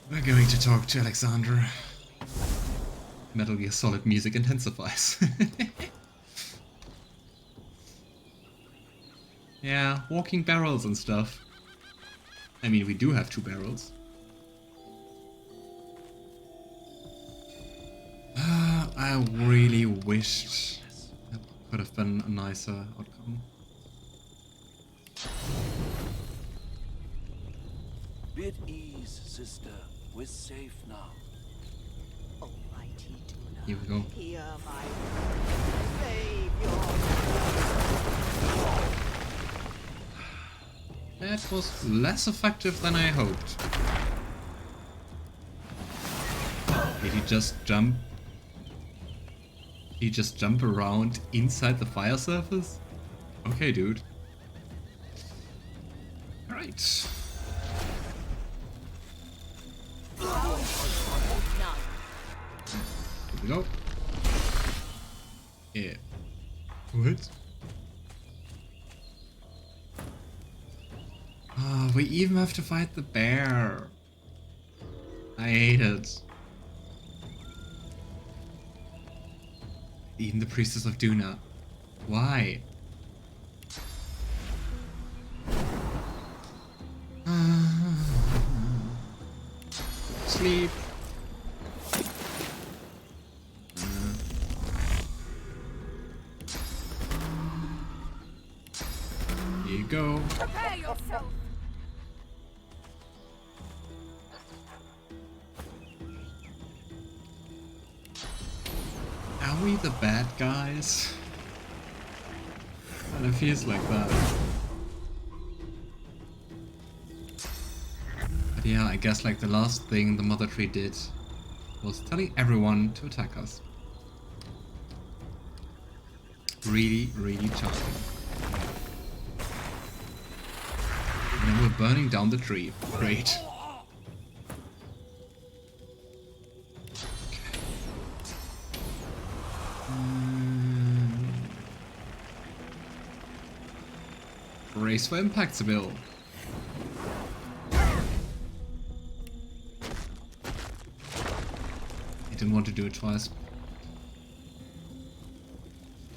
We're going to talk to Alexander. Metal Gear Solid music intensifies. Yeah, walking barrels and stuff. I mean, we do have 2 barrels. I really wished that could have been a nicer outcome. Bid ease, sister. We're safe now. Almighty Tuna, Here we go. hear my prayer. Save your... That was less effective than I hoped. Did he just jump? He just jump around inside the fire surface? Okay, dude. Alright. Here we go. Yeah. What? Oh, we even have to fight the bear. I hate it. Even the priestess of Duna. Why? Sleep. Here you go. Prepare yourself. Are we the bad guys? And it feels like that. But yeah, I guess like the last thing the Mother Tree did was telling everyone to attack us. Really, really charming. And then we're burning down the tree. Great. Race for impact, Sebille. I didn't want to do it twice.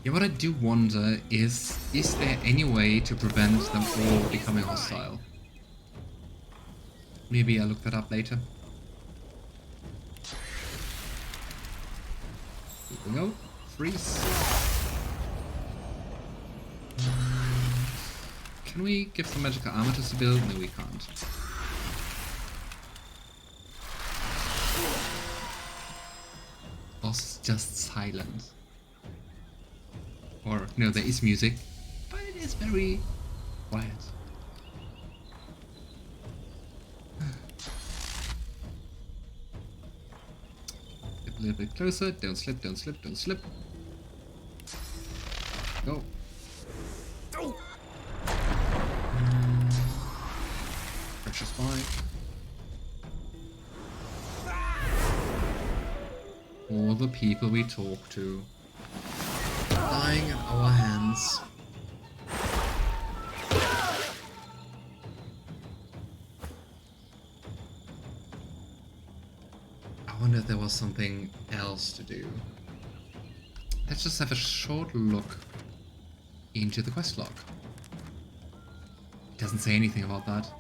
Yeah, what I do wonder is there any way to prevent them all becoming hostile? Maybe I'll look that up later. Here we go. Freeze. Can we give some magical armor to Sebille? No, we can't. Boss is just silent. Or, no, there is music, but it is very quiet. Get a little bit closer. Don't slip, don't slip, don't slip. Go. Pressure spike. All the people we talk to dying at our hands. I wonder if there was something else to do. Let's just have a short look into the quest log. It doesn't say anything about that.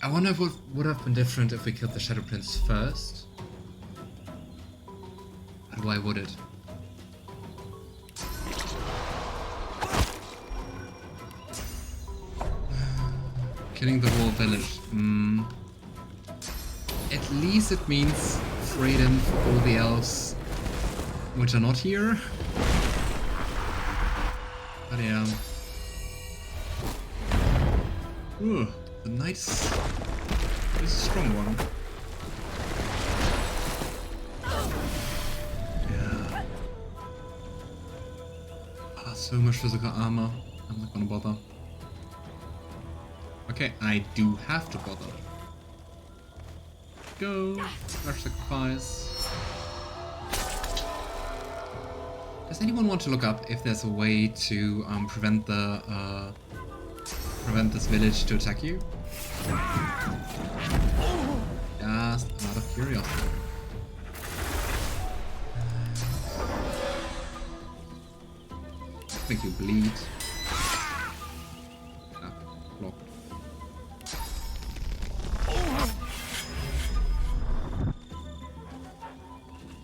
I wonder if it would have been different if we killed the Shadow Prince first. But why would it? Killing the whole village. At least it means freedom for all the elves which are not here. But yeah. Ooh, the nice. It's a strong one. Yeah. Ah, so much physical armor. I'm not gonna bother. Okay, I do have to bother. Go! Rush sacrifice. Does anyone want to look up if there's a way to prevent this village to attack you? Curiosity. Make you bleed. Ah, block.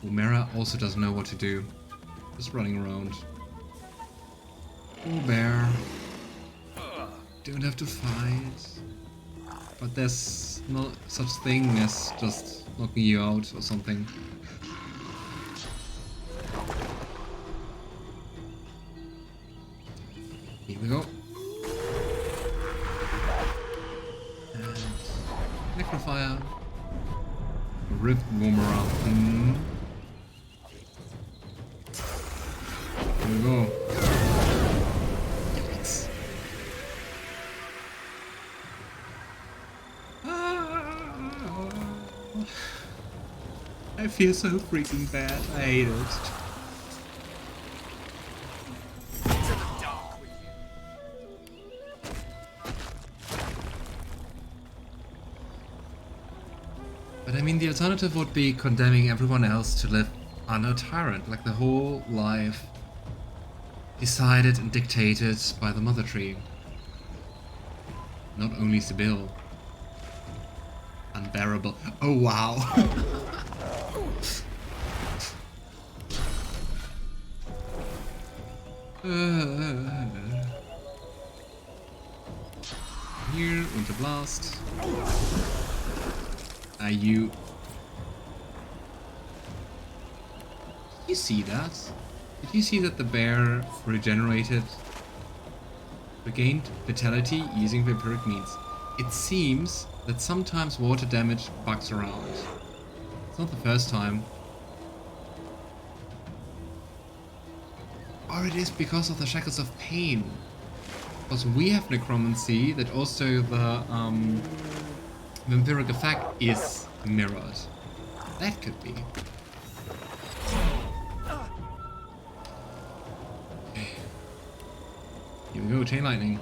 Umera also doesn't know what to do. Just running around. Oh, bear. Don't have to fight. But there's no such thing as just knocking you out or something. Here we go. And Necrofire. Rift Warmer. Here we go. Yikes. I feel so freaking bad. I hate it. But I mean, the alternative would be condemning everyone else to live under a tyrant, like the whole life decided and dictated by the Mother Tree. Not only Sebille. Unbearable. Oh wow. Here, Winter Blast. Are you... Did you see that? Did you see that the bear regenerated? Regained vitality using vampiric means. It seems that sometimes water damage bugs around. It's not the first time. Or it is because of the shackles of pain. Because we have necromancy that also the vampiric effect is mirrored. That could be. Okay. Here we go, chain lightning.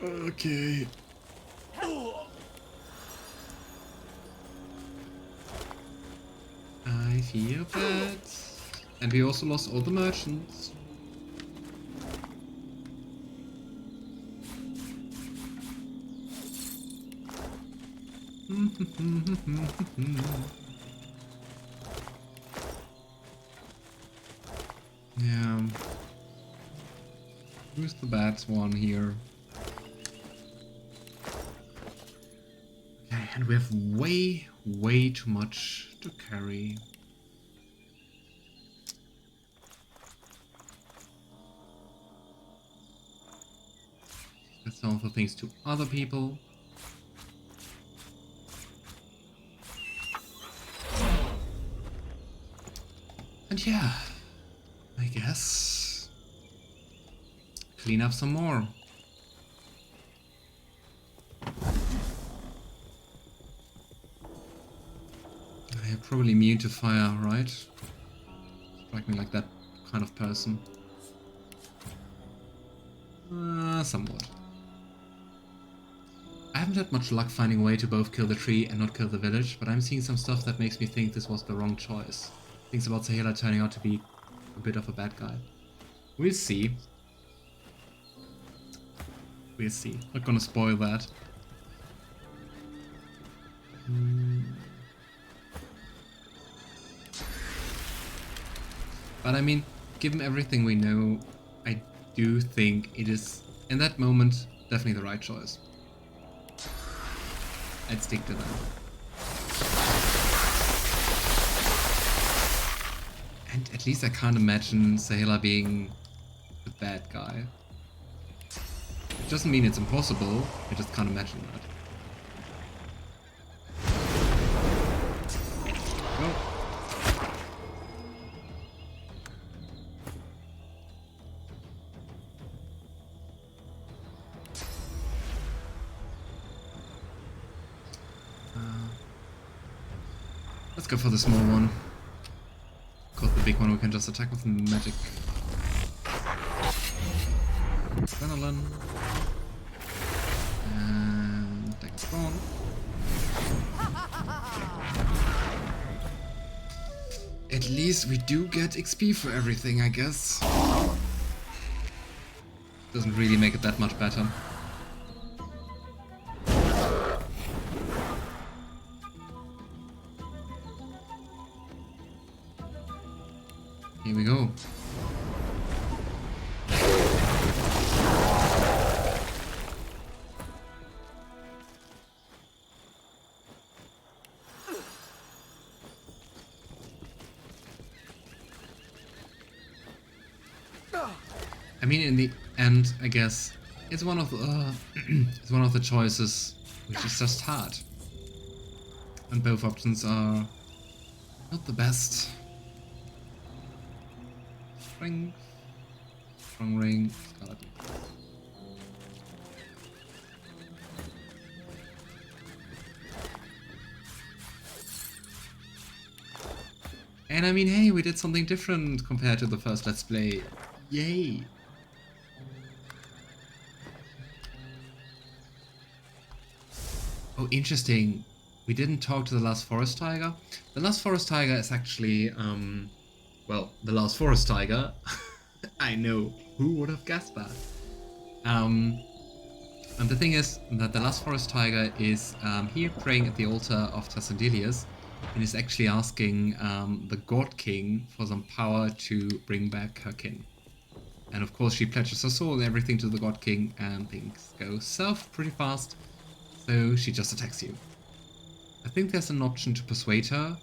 Okay. I feel bad. And we also lost all the merchants. Yeah. Who's the bad one here? Okay, and we have way too much to carry. Let's sell the things to other people. And yeah, I guess clean up some more. I'm probably immune to fire, right? Strike me like that kind of person. Somewhat. I haven't had much luck finding a way to both kill the tree and not kill the village, but I'm seeing some stuff that makes me think this was the wrong choice. Things about Sebille turning out to be a bit of a bad guy. We'll see. We'll see. Not gonna spoil that. But I mean, given everything we know, I do think it is, in that moment, definitely the right choice. I'd stick to that. And at least I can't imagine Sebille being the bad guy. It doesn't mean it's impossible, I just can't imagine that. Go. Let's go for the small one. Got the big one we can just attack with magic. Adrenaline. And take a spawn. At least we do get XP for everything, I guess. Doesn't really make it that much better. Here we go. I mean, in the end, I guess it's one of the it's one of the choices which is just hard, and both options are not the best. Strength, strong ring, skeleton. And I mean, hey, we did something different compared to the first Let's Play. Yay! Oh, interesting. We didn't talk to the last forest tiger. The last forest tiger is actually, well, the last forest tiger. I know, who would have guessed that? And the thing is that the last forest tiger is here praying at the altar of Tassandelius, and is actually asking the God King for some power to bring back her kin. And of course she pledges her soul and everything to the God King, and things go south pretty fast, so she just attacks you. I think there's an option to persuade her.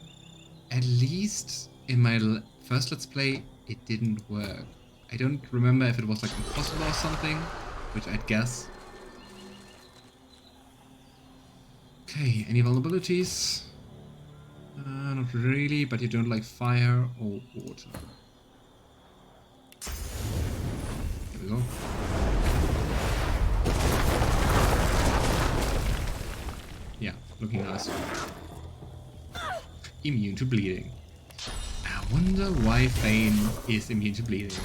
At least in my first Let's Play, it didn't work. I don't remember if it was like impossible or something, which I'd guess. Okay, any vulnerabilities? Not really, but you don't like fire or water. Here we go. Yeah, looking nice. Immune to bleeding. I wonder why Fane is immune to bleeding.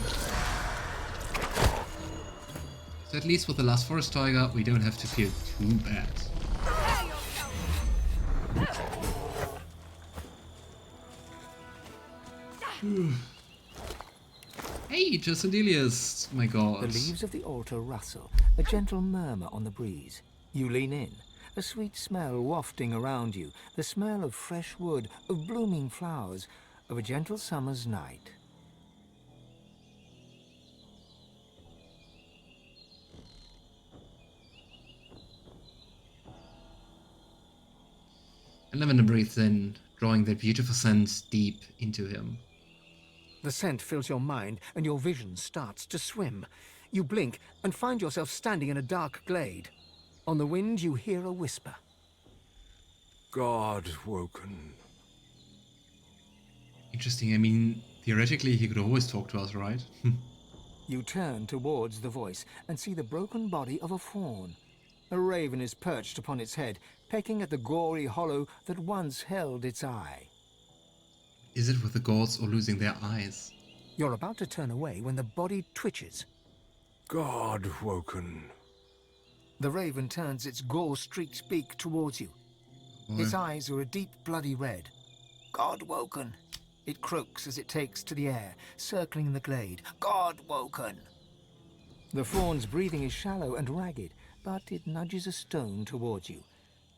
So at least with the last forest tiger, we don't have to feel too bad. Hey, Tassandelius! My god. The leaves of the altar rustle, a gentle murmur on the breeze. You lean in, a sweet smell wafting around you, the smell of fresh wood, of blooming flowers, of a gentle summer's night. And Lavender breathes in, drawing that beautiful scent deep into him. The scent fills your mind, and your vision starts to swim. You blink and find yourself standing in a dark glade. On the wind, you hear a whisper. God woken. Interesting, I mean, theoretically he could always talk to us, right? You turn towards the voice and see the broken body of a fawn. A raven is perched upon its head, pecking at the gory hollow that once held its eye. Is it with the gods or losing their eyes? You're about to turn away when the body twitches. God woken. The raven turns its gore-streaked beak towards you. Boy. Its eyes are a deep bloody red. God woken. It croaks as it takes to the air, circling the glade. God woken. The fawn's breathing is shallow and ragged, but it nudges a stone towards you.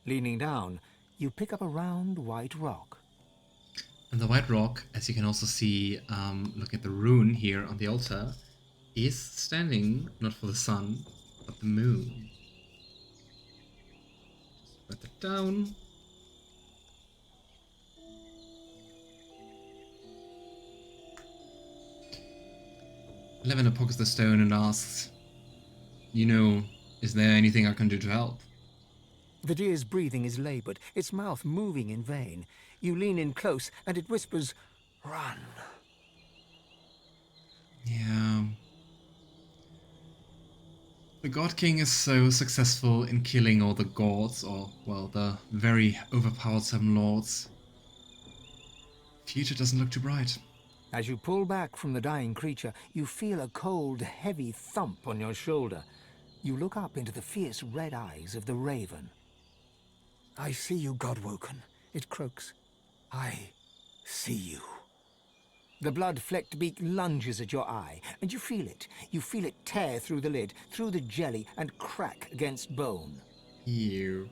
Leaning down, you pick up a round white rock. And the white rock, as you can also see, look at the rune here on the altar, is standing not for the sun, but the moon. Just write that down. Lavender pokes the stone and asks, "You know, is there anything I can do to help?" The deer's breathing is labored, its mouth moving in vain. You lean in close, and it whispers, "Run." Yeah. The God King is so successful in killing all the gods, or, well, the very overpowered Seven Lords. future doesn't look too bright. As you pull back from the dying creature, you feel a cold, heavy thump on your shoulder. You look up into the fierce red eyes of the raven. I see you, Godwoken, it croaks. I see you. The blood-flecked beak lunges at your eye, and you feel it. You feel it tear through the lid, through the jelly, and crack against bone. Ew.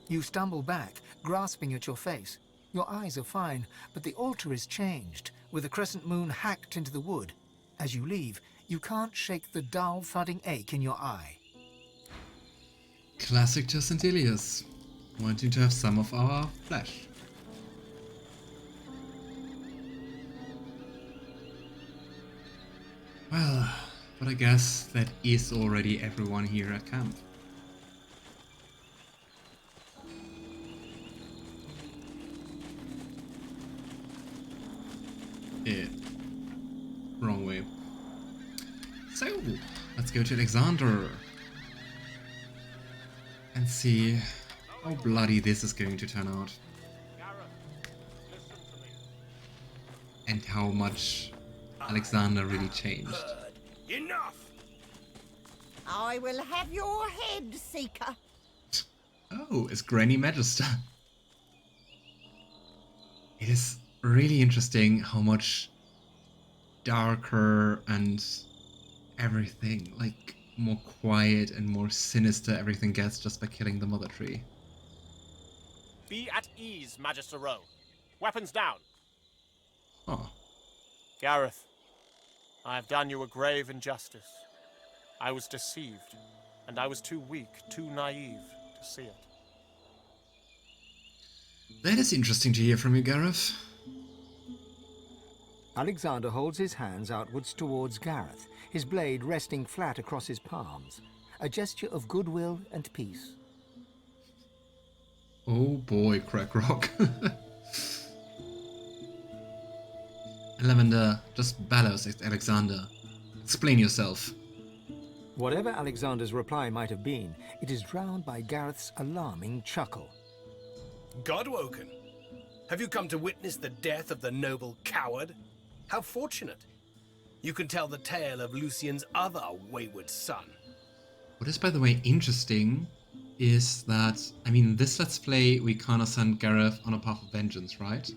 You stumble back, grasping at your face. Your eyes are fine, but the altar is changed, with a crescent moon hacked into the wood. As you leave, you can't shake the dull, thudding ache in your eye. Classic Jusantilius, wanting to have some of our flesh. Well, but I guess that is already everyone here at camp. Wrong way. So, let's go to Alexander and see how bloody this is going to turn out. And how much Alexander really changed. Enough! I will have your head, Seeker. Oh, it's Granny Magister. It is really interesting how much darker and everything, like more quiet and more sinister everything gets just by killing the Mother Tree. Be at ease, Magister Rowe. Weapons down. Oh, Gareth, I have done you a grave injustice. I was deceived, and I was too weak, too naive to see it. that is interesting to hear from you, Gareth. Alexander holds his hands outwards towards Gareth, his blade resting flat across his palms, a gesture of goodwill and peace. Oh boy, Crack Rock. Lavender just bellows at Alexander. Explain yourself. Whatever Alexander's reply might have been, it is drowned by Gareth's alarming chuckle. Godwoken, have you come to witness the death of the noble coward? How fortunate. You can tell the tale of Lucien's other wayward son. What is, by the way, interesting is that, I mean, this Let's Play, we kind of send Gareth on a path of vengeance, right?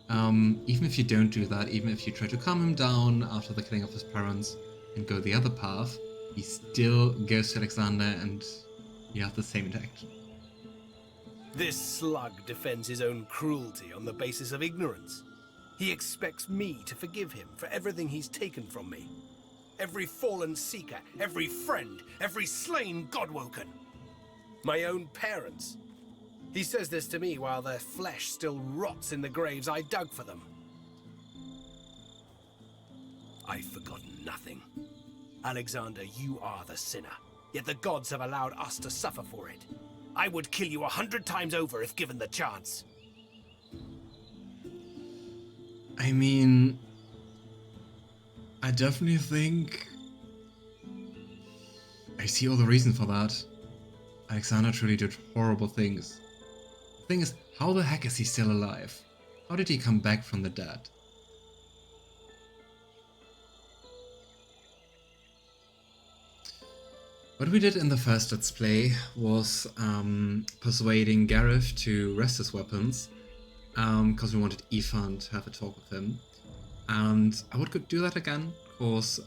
Even if you don't do that, even if you try to calm him down after the killing of his parents and go the other path, he still goes to Alexander and you have the same interaction. This slug defends his own cruelty on the basis of ignorance. He expects me to forgive him for everything he's taken from me. Every fallen seeker, every friend, every slain Godwoken. My own parents. He says this to me while their flesh still rots in the graves I dug for them. I've forgotten nothing. Alexander, you are the sinner, yet the gods have allowed us to suffer for it. I would kill you 100 times over if given the chance. I mean, I definitely think I see all the reason for that. Alexander truly did horrible things. The thing is, how the heck is he still alive? How did he come back from the dead? What we did in the first Let's Play was persuading Gareth to rest his weapons, because we wanted Ifan to have a talk with him. And I would do that again, because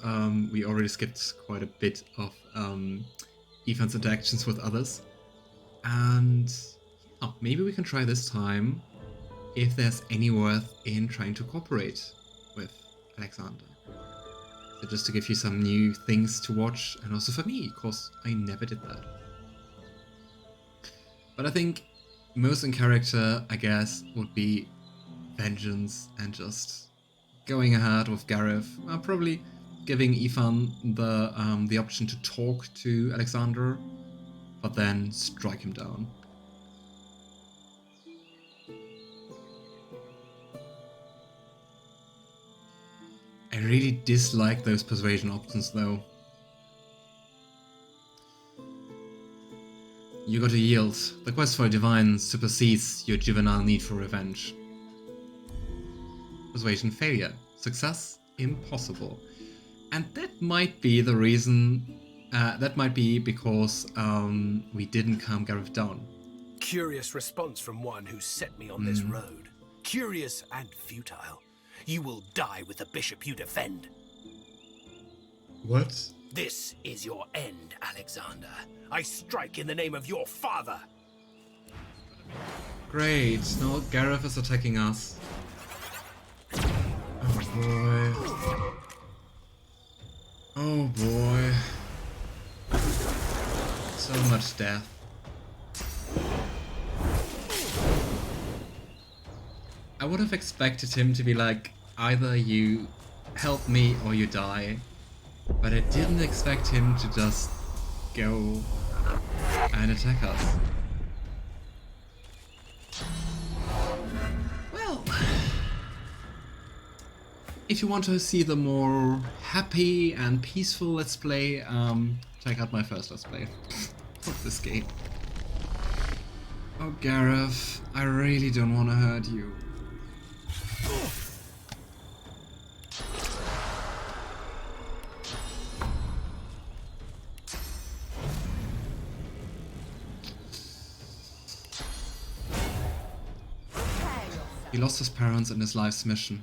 we already skipped quite a bit of Ifan's interactions with others. And maybe we can try this time if there's any worth in trying to cooperate with Alexander. So just to give you some new things to watch, and also for me, because I never did that. But I think most in character, I guess, would be vengeance and just going ahead with Gareth. Probably giving Ifan the option to talk to Alexander, but then strike him down. I really dislike those persuasion options though. You gotta yield. The quest for a divine supersedes your juvenile need for revenge. persuasion failure. Success impossible. And that might be the reason, that might be because we didn't calm Gareth down. Curious response from one who set me on this road. Curious and futile. You will die with the bishop you defend. What? This is your end, Alexander. I strike in the name of your father. Great, now Gareth is attacking us. Oh boy. Oh boy. So much death. I would have expected him to be like, either you help me or you die. But I didn't expect him to just go and attack us. Well, if you want to see the more happy and peaceful Let's Play, check out my first Let's Play of this game. Oh Gareth, I really don't want to hurt you. He lost his parents in his life's mission.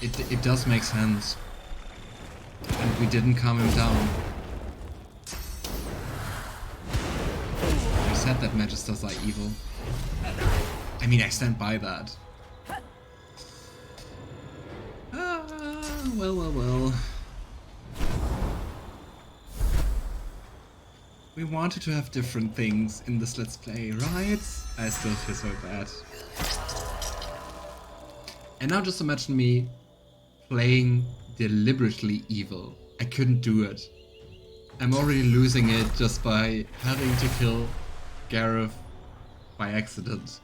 It does make sense. And we didn't calm him down. You said that magisters are evil. I mean, I stand by that. Well. We wanted to have different things in this Let's Play, right? I still feel so bad. And now just imagine me playing deliberately evil. I couldn't do it. I'm already losing it just by having to kill Gareth by accident.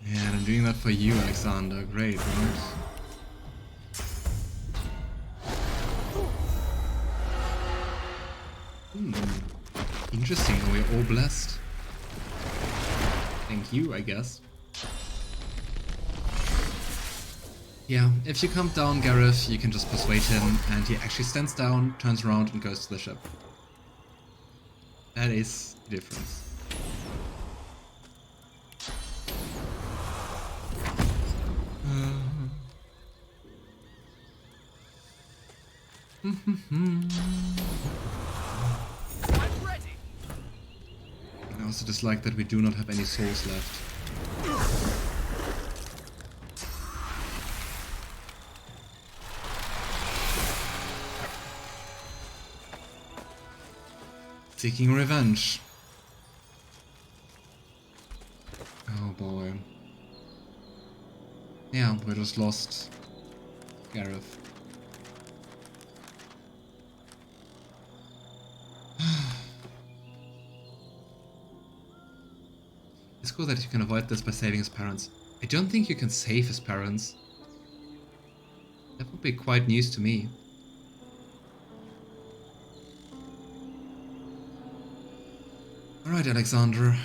Yeah, and I'm doing that for you, Alexander. Great, right? Interesting, we're all blessed. Thank you, I guess. Yeah, if you calm down Gareth, you can just persuade him, and he actually stands down, turns around, and goes to the ship. That is the difference. I also dislike that we do not have any souls left. Seeking revenge. Oh boy. Yeah, we just lost Gareth. It's cool that you can avoid this by saving his parents. I don't think you can save his parents. That would be quite news to me. Alright, Alexander.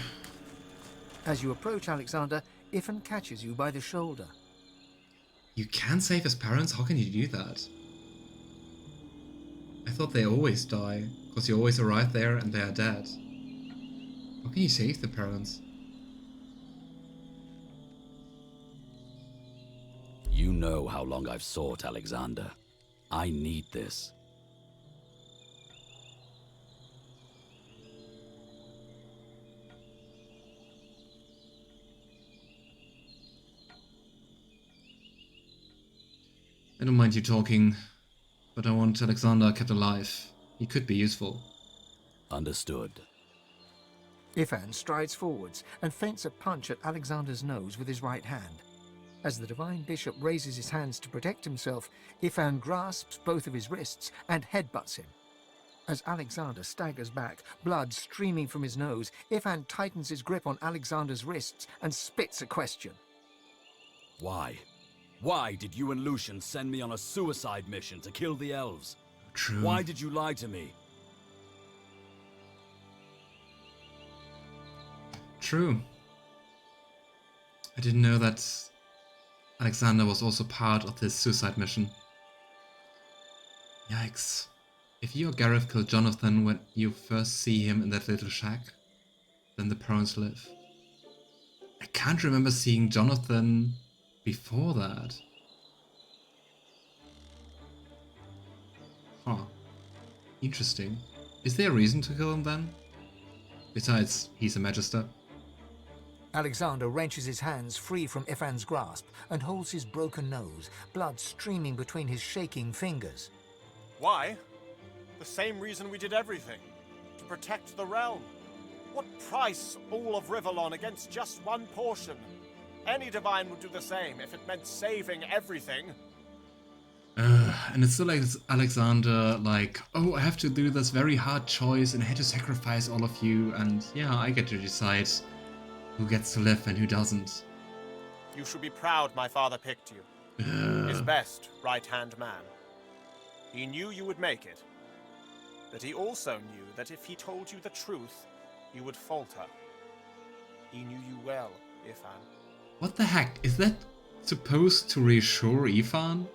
As you approach Alexander, Ifan catches you by the shoulder. You can save his parents? How can you do that? I thought they always die, because you always arrive there and they are dead. How can you save the parents? You know how long I've sought Alexander. I need this. I don't mind you talking, but I want Alexander kept alive. He could be useful. Understood. Ifan strides forwards and feints a punch at Alexander's nose with his right hand. As the Divine Bishop raises his hands to protect himself, Ifan grasps both of his wrists and headbutts him. As Alexander staggers back, blood streaming from his nose, Ifan tightens his grip on Alexander's wrists and spits a question. Why? Why did you and Lucian send me on a suicide mission to kill the elves? True. Why did you lie to me? True. I didn't know that Alexander was also part of this suicide mission. Yikes. If you or Gareth killed Jonathan when you first see him in that little shack, then the parents live. I can't remember seeing Jonathan before that. Huh. Interesting. Is there a reason to kill him then? Besides, he's a magister. Alexander wrenches his hands free from Ifan's grasp and holds his broken nose, blood streaming between his shaking fingers. Why? The same reason we did everything. To protect the realm. What price all of Rivellon against just one portion? Any divine would do the same if it meant saving everything. And it's still like Alexander, like, oh, I have to do this very hard choice and I had to sacrifice all of you, and yeah, I get to decide who gets to live and who doesn't. You should be proud my father picked you. His best right-hand man. He knew you would make it. But he also knew that if he told you the truth, you would falter. He knew you well, Ifan. What the heck? Is that supposed to reassure Ifan?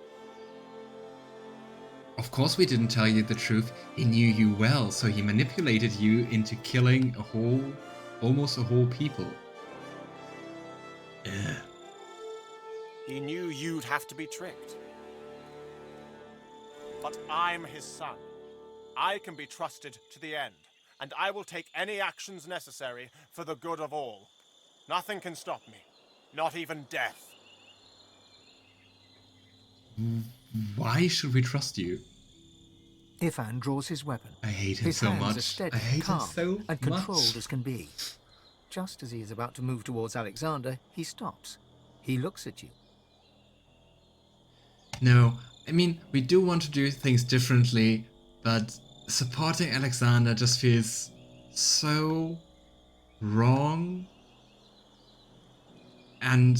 Of course we didn't tell you the truth. He knew you well, so he manipulated you into killing almost a whole people. Ugh. He knew you'd have to be tricked. But I'm his son. I can be trusted to the end, and I will take any actions necessary for the good of all. Nothing can stop me, not even death. Why should we trust you? Ifan draws his weapon. I hate him His so hands much. are steady, I hate calm, him so and controlled much. as can be. Just as he is about to move towards Alexander, he stops. He looks at you. No, I mean, we do want to do things differently, but supporting Alexander just feels so wrong and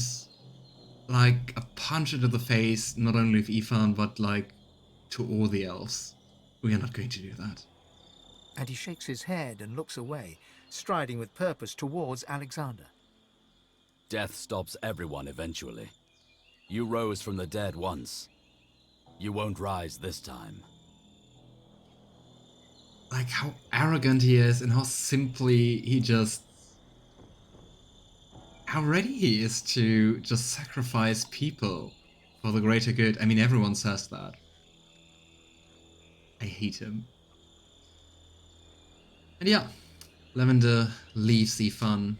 like a punch into the face, not only of Ifan, but like to all the elves. We are not going to do that. And he shakes his head and looks away, striding with purpose towards Alexander. Death stops everyone eventually. You rose from the dead once. You won't rise this time. Like how arrogant he is and how simply he just... how ready he is to just sacrifice people for the greater good. I mean, everyone says that. I hate him. And yeah, Lavender leaves Ifan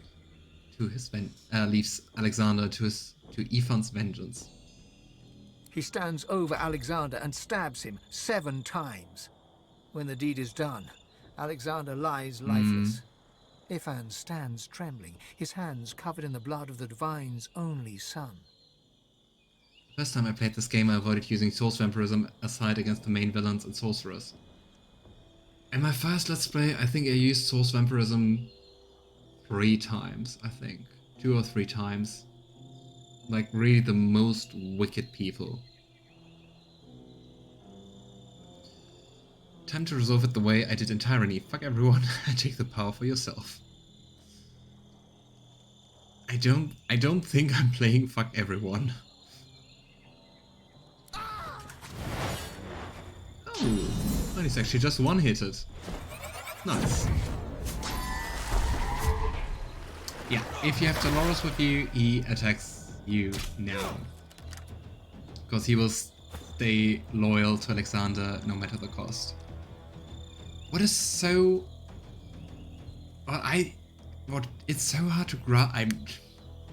to his leaves Alexander to Ifan's vengeance. He stands over Alexander and stabs him 7 times. When the deed is done, Alexander lies lifeless. Ifan stands trembling, his hands covered in the blood of the Divine's only son. The first time I played this game, I avoided using source vampirism aside against the main villains and sorcerers. In my first Let's Play, I think I used source vampirism 3 times, I think. 2 or 3 times. Like, really the most wicked people. Time to resolve it the way I did in Tyranny. Fuck everyone and take the power for yourself. I don't think I'm playing fuck everyone. Oh, and he's actually just one-hitted. Nice. Yeah, if you have Dolores with you, he attacks you now. Because he will stay loyal to Alexander no matter the cost. What is so... it's so hard to grasp. I'm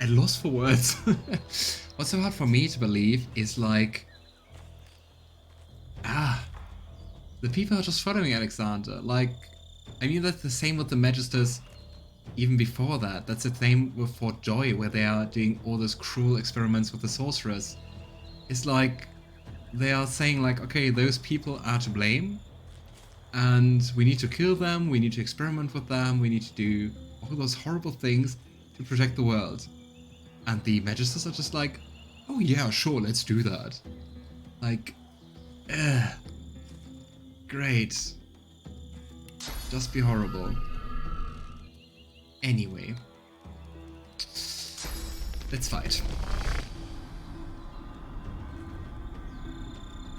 at loss for words. What's so hard for me to believe is like... the people are just following Alexander. Like, I mean, that's the same with the Magisters even before that. That's the same with Fort Joy, where they are doing all these cruel experiments with the sorcerers. It's like, they are saying like, okay, those people are to blame, and we need to kill them, we need to experiment with them, we need to do all those horrible things to protect the world. And the Magisters are just like, Oh yeah, sure, let's do that. Like, great. Just be horrible. Anyway. Let's fight. Here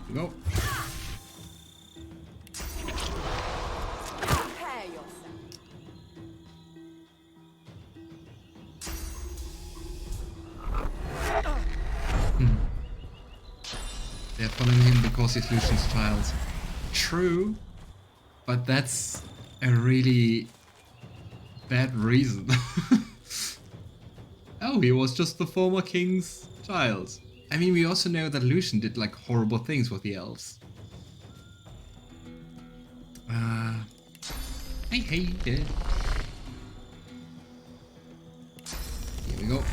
we go. Prepare yourself. They're following him because he's Lucian's child. True, but that's a really bad reason. Oh, he was just the former king's child. I mean, we also know that Lucian did like horrible things with the elves. I hate it. Here we go.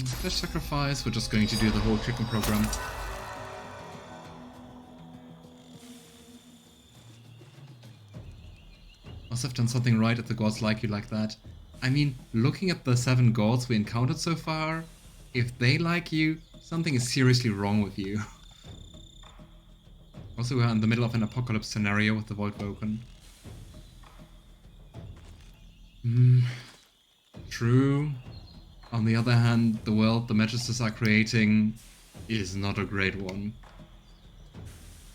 Flesh sacrifice, we're just going to do the whole chicken program. Must have done something right if the gods like you like that. I mean, looking at the 7 gods we encountered so far, if they like you, something is seriously wrong with you. Also, we're in the middle of an apocalypse scenario with the Void Woken. True. On the other hand, the world the Magisters are creating is not a great one.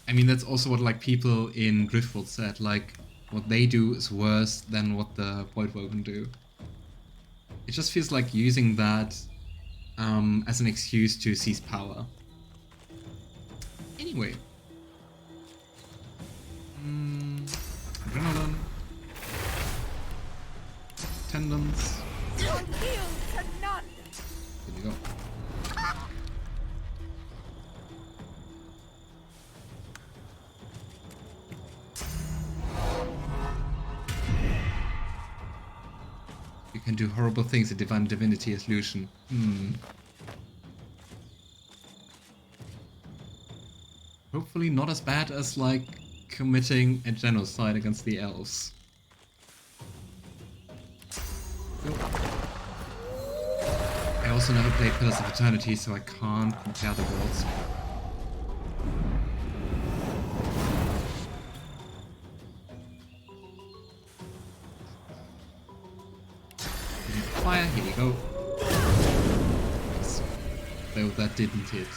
I mean, that's also what like people in Driftwood said, like, what they do is worse than what the Void Woken do. It just feels like using that as an excuse to seize power. Anyway. Adrenaline. Tendons. You'll yield to none. Here we go. You can do horrible things at Divine Divinity as Lucian. Hopefully not as bad as, like, committing a genocide against the elves. I also never played Pillars of Eternity, so I can't compare the worlds. Fire, here we go. Nice. Though that didn't hit.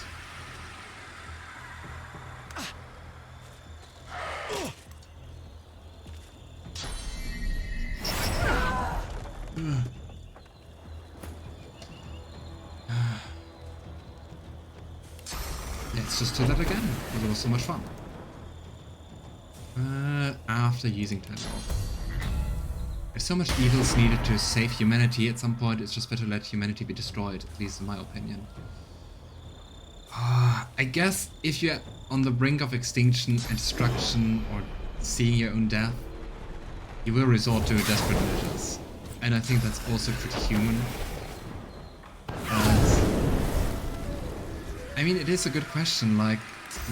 Let's just do that again, because it was so much fun. After using time off. If so much evil is needed to save humanity, at some point it's just better to let humanity be destroyed, at least in my opinion. I guess if you're on the brink of extinction and destruction, or seeing your own death, you will resort to desperate measures. And I think that's also pretty human. I mean, it is a good question, like,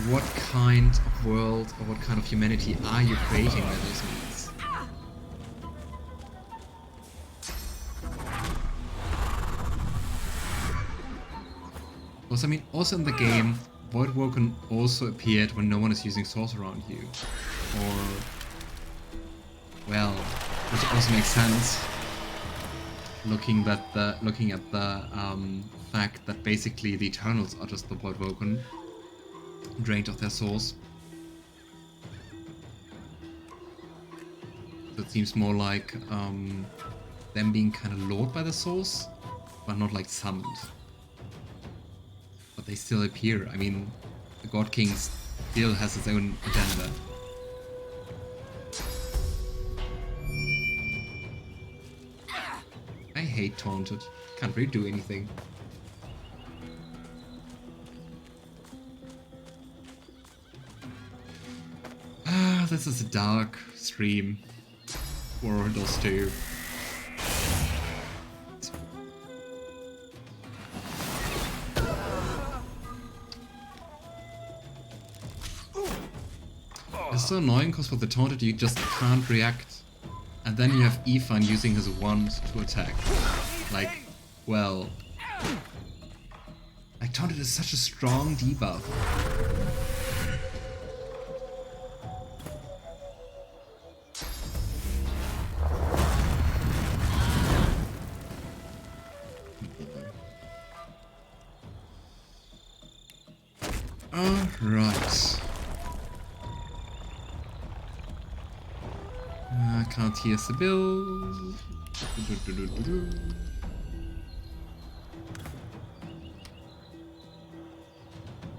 what kind of world or what kind of humanity are you creating by those means? Because, I mean, also in the game, Void Woken also appeared when no one is using swords around you. Or, well, which also makes sense. Looking at the fact that basically the Eternals are just the Void Woken, drained of their souls. So it seems more like them being kind of lured by the souls, but not like summoned. But they still appear. I mean, the God King still has its own agenda. I hate Taunted. Can't really do anything. This is a dark stream for those two. It's so annoying because with the Taunted you just can't react. And then you have Ifan using his wand to attack. Like, well, Taunted is such a strong debuff. Alright. Can't hear Sebille.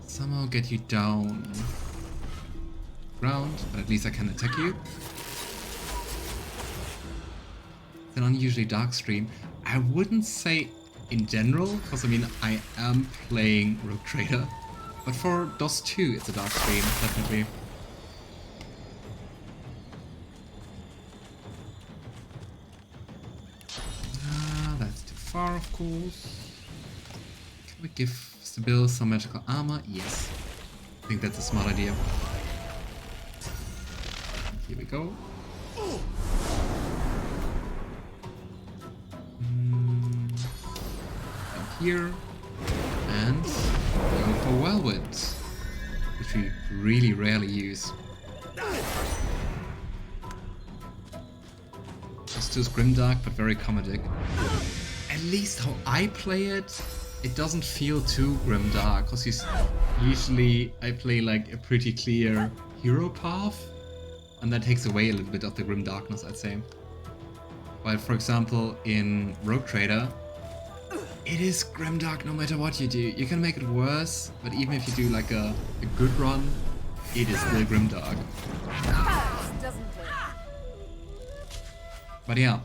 Somehow get you down ground, but at least I can attack you. It's an unusually dark stream. I wouldn't say in general, because I mean I am playing Rogue Trader, but for DOS 2 it's a dark stream, definitely. That's too far, of course. Can we give Sebille some magical armor? Yes. I think that's a smart idea. Here we go. Down here. And go for Whirlwind, which we really rarely use. Just too grimdark, but very comedic. At least how I play it, it doesn't feel too grimdark, because usually I play like a pretty clear hero path, and that takes away a little bit of the grimdarkness, I'd say. While, for example, in Rogue Trader, it is grimdark no matter what you do. You can make it worse, but even if you do like a good run, it is still grimdark. But yeah,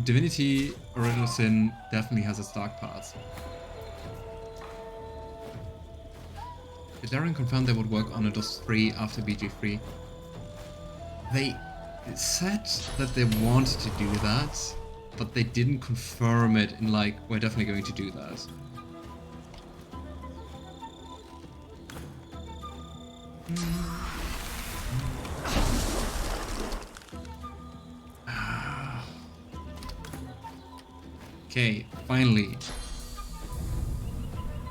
Divinity Original Sin definitely has its dark parts. Did Darren confirm they would work on a DOS 3 after BG3? They said that they wanted to do that, but they didn't confirm it in like, we're definitely going to do that. Okay, finally.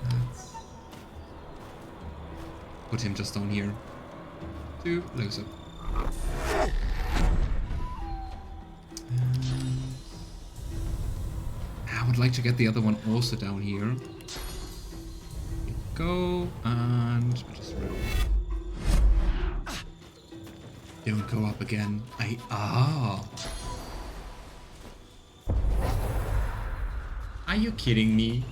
Let's put him just down here. To Lohse. I would like to get the other one also down here. Here we go, and just roll. Don't go up again. Are you kidding me?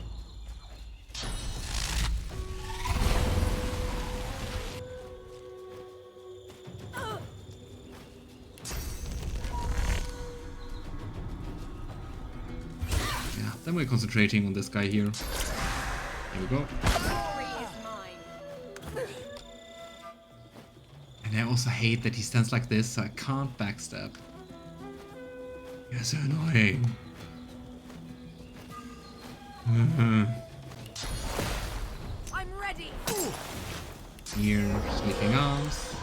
Yeah, then we're concentrating on this guy here. Here we go. And I also hate that he stands like this, so I can't backstab. You're so annoying. I'm ready. Here, Sleeping Arms.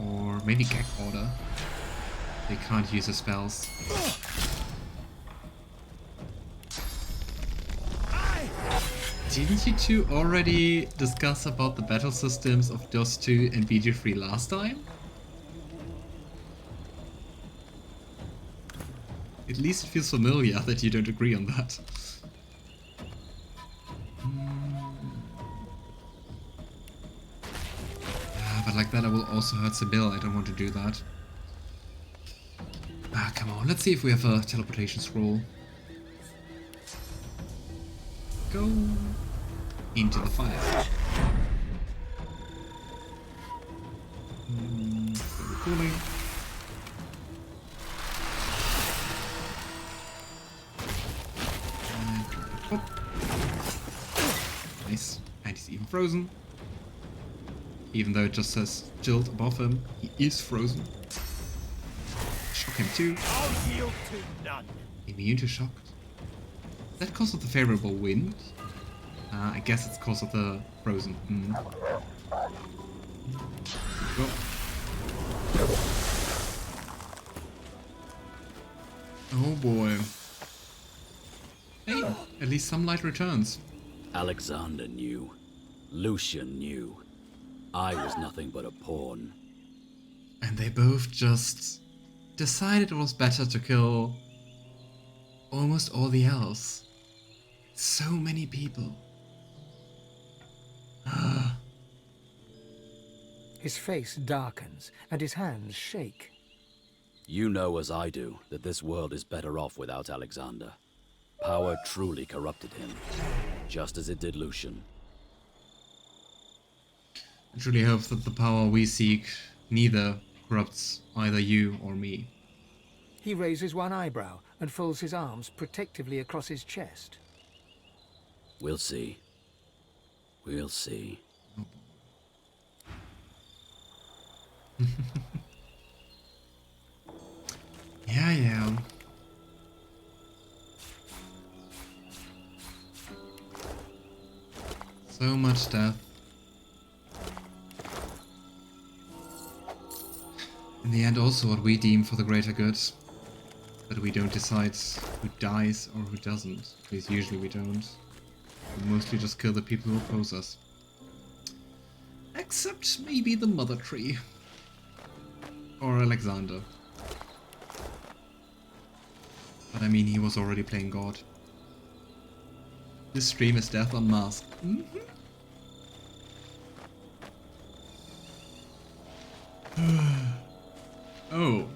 Or maybe Gag Order. They can't use the spells. Didn't you two already discuss about the battle systems of DOS 2 and BG3 last time? At least it feels familiar that you don't agree on that. But like that I will also hurt Sebille, I don't want to do that. Come on, let's see if we have a teleportation scroll. Go into the fire. Very cooling. And pop. Nice. And he's even frozen. Even though it just says Jilt above him, he is frozen. Shock him too. I'll yield to none. Immune to shock. Is that because of the favorable wind? I guess it's because of the frozen. Go. Oh boy. Hey, at least some light returns. Alexander knew. Lucian knew. I was nothing but a pawn. And they both just decided it was better to kill almost all the elves. So many people. His face darkens and his hands shake. You know as I do that this world is better off without Alexander. Power truly corrupted him, just as it did Lucian. I truly hope that the power we seek neither corrupts either you or me. He raises one eyebrow and folds his arms protectively across his chest. We'll see. We'll see. Yeah. So much death. In the end, also what we deem for the greater good. That we don't decide who dies or who doesn't. Because usually we don't. We mostly just kill the people who oppose us. Except maybe the Mother Tree. Or Alexander. But I mean, he was already playing God. This stream is death unmasked. Oh,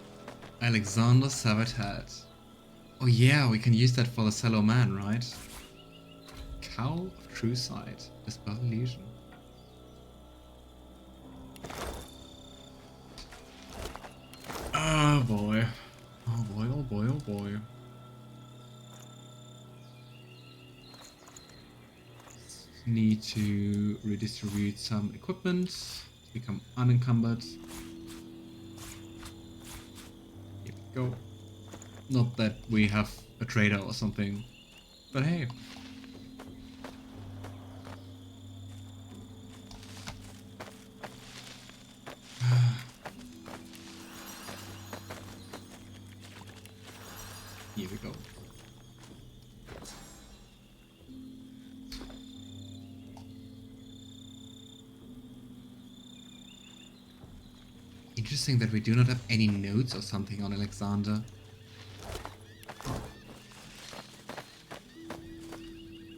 Alexander's severed head. Oh yeah, we can use that for the Cello Man, right? Cowl of True Sight. Dispel illusion. Oh boy. Oh boy, oh boy, oh boy. Need to redistribute some equipment to become unencumbered. Here we go. Not that we have a trader or something, but hey. Here we go. Interesting that we do not have any notes or something on Alexander.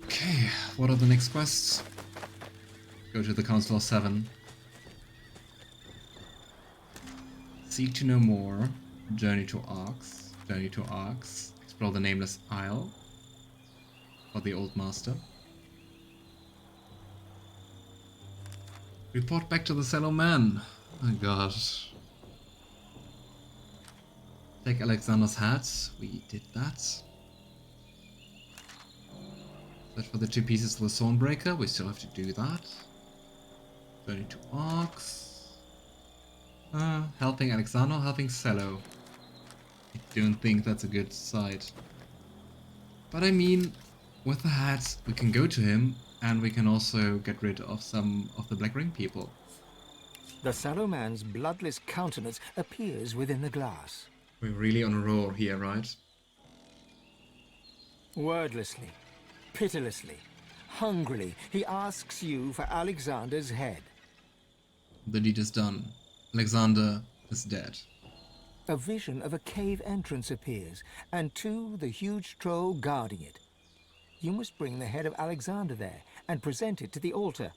Okay, what are the next quests? Go to the Council of Seven. Seek to know more. Journey to Arx. Journey to Arx. Explore the Nameless Isle. For the Old Master. Report back to the Cello Man. Oh gosh. Take Alexander's hat. We did that. Search for the 2 pieces of the Thornbreaker. We still have to do that. Journey to Arx. Helping Alexander, helping Cello. I don't think that's a good side. But I mean, with the hat, we can go to him, and we can also get rid of some of the Black Ring people. The Sallow Man's bloodless countenance appears within the glass. We're really on a roll here, right? Wordlessly, pitilessly, hungrily, he asks you for Alexander's head. The deed is done. Alexander is dead. A vision of a cave entrance appears, and the huge troll guarding it. You must bring the head of Alexander there and present it to the altar.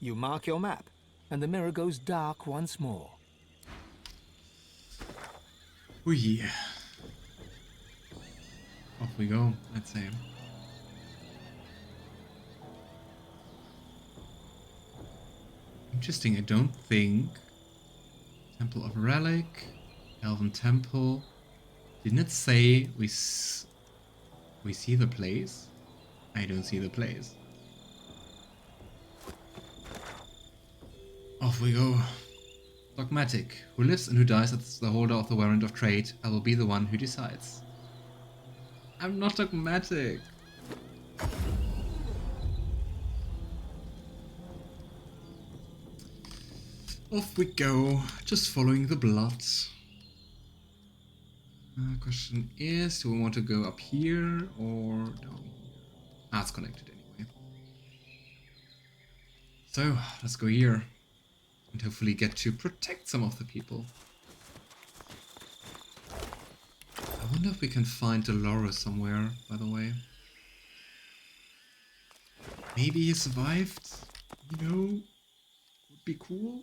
You mark your map, and the mirror goes dark once more. Oh yeah. Off we go, I'd say. Interesting, I don't think... Temple of Relic, Elven Temple... Didn't it say we see the place? I don't see the place. Off we go. Dogmatic. Who lives and who dies as the holder of the warrant of trade, I will be the one who decides. I'm not dogmatic. Off we go, just following the blood. Question is, do we want to go up here or down here? Ah, it's connected anyway. So, let's go here. And hopefully get to protect some of the people. I wonder if we can find Dolores somewhere, by the way. Maybe he survived, you know, would be cool.